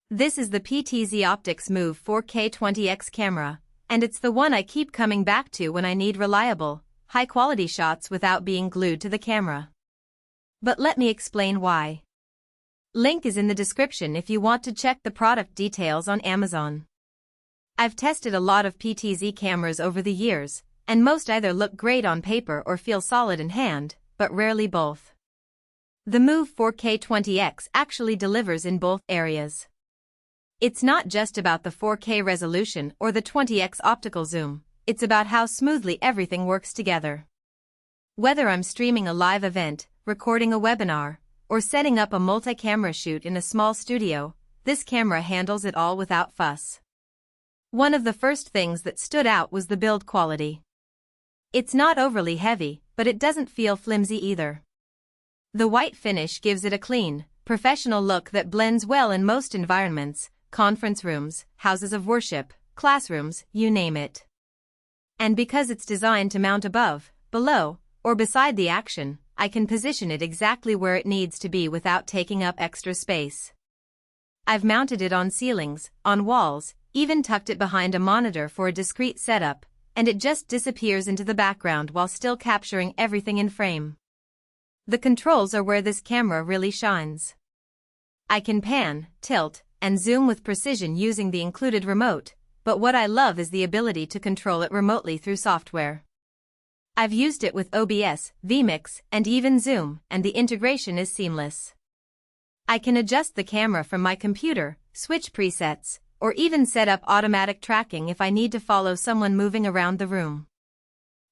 This is the PTZOptics Move 4K 20x camera, and it's the one I keep coming back to when I need reliable, high-quality shots without being glued to the camera. But let me explain why. Link is in the description if you want to check the product details on Amazon. I've tested a lot of PTZ cameras over the years, and most either look great on paper or feel solid in hand, but rarely both. The Move 4K 20x actually delivers in both areas. It's not just about the 4K resolution or the 20x optical zoom, it's about how smoothly everything works together. Whether I'm streaming a live event, recording a webinar, or setting up a multi-camera shoot in a small studio, this camera handles it all without fuss. One of the first things that stood out was the build quality. It's not overly heavy, but it doesn't feel flimsy either. The white finish gives it a clean, professional look that blends well in most environments, conference rooms, houses of worship, classrooms, you name it. And because it's designed to mount above, below, or beside the action, I can position it exactly where it needs to be without taking up extra space. I've mounted it on ceilings, on walls, even tucked it behind a monitor for a discreet setup, and it just disappears into the background while still capturing everything in frame. The controls are where this camera really shines. I can pan, tilt, and zoom with precision using the included remote, but what I love is the ability to control it remotely through software. I've used it with OBS, vMix, and even Zoom, and the integration is seamless. I can adjust the camera from my computer, switch presets, or even set up automatic tracking if I need to follow someone moving around the room.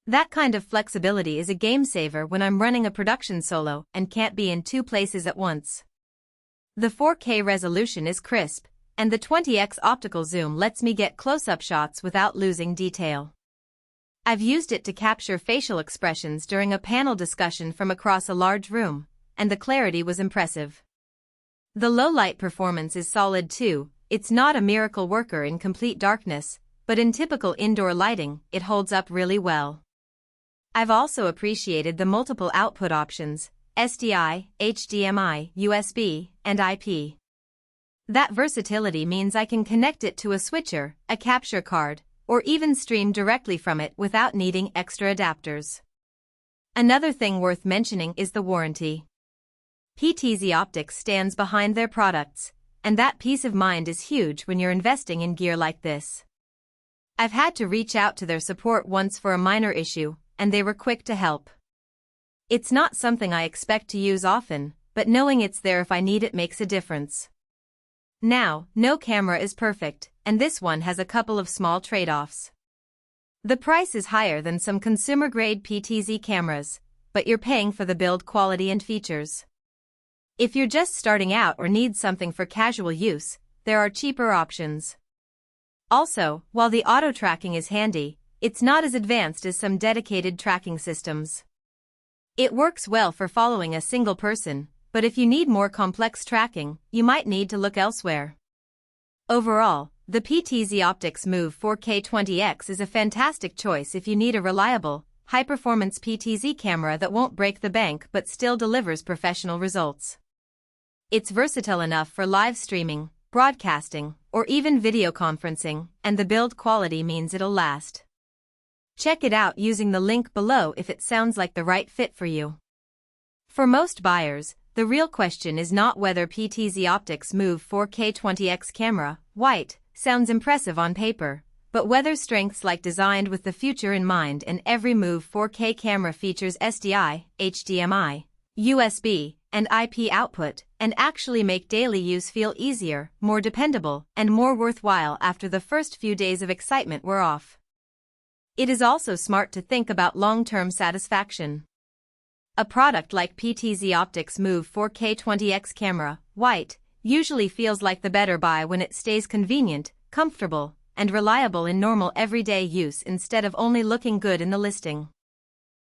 That kind of flexibility is a game saver when I'm running a production solo and can't be in two places at once. The 4K resolution is crisp, and the 20x optical zoom lets me get close-up shots without losing detail. I've used it to capture facial expressions during a panel discussion from across a large room, and the clarity was impressive. The low-light performance is solid too. It's not a miracle worker in complete darkness, but in typical indoor lighting, it holds up really well. I've also appreciated the multiple output options, SDI, HDMI, USB, and IP. That versatility means I can connect it to a switcher, a capture card, or even stream directly from it without needing extra adapters. Another thing worth mentioning is the warranty. PTZOptics stands behind their products, and that peace of mind is huge when you're investing in gear like this. I've had to reach out to their support once for a minor issue, and they were quick to help. It's not something I expect to use often, but knowing it's there if I need it makes a difference. Now, no camera is perfect, and this one has a couple of small trade-offs. The price is higher than some consumer-grade PTZ cameras, but you're paying for the build quality and features. If you're just starting out or need something for casual use, there are cheaper options. Also, while the auto tracking is handy, it's not as advanced as some dedicated tracking systems. It works well for following a single person, but if you need more complex tracking, you might need to look elsewhere. Overall, the PTZOptics Move 4K 20x is a fantastic choice if you need a reliable, high-performance PTZ camera that won't break the bank but still delivers professional results. It's versatile enough for live streaming, broadcasting, or even video conferencing, and the build quality means it'll last. Check it out using the link below if it sounds like the right fit for you. For most buyers, the real question is not whether PTZOptics Move 4K 20x camera, white, sounds impressive on paper, but whether strengths like designed with the future in mind and every Move 4K camera features SDI, HDMI, USB, and IP output, and actually make daily use feel easier, more dependable, and more worthwhile after the first few days of excitement were off. It is also smart to think about long-term satisfaction. A product like PTZOptics Move 4K 20x camera, white, usually feels like the better buy when it stays convenient, comfortable, and reliable in normal everyday use instead of only looking good in the listing.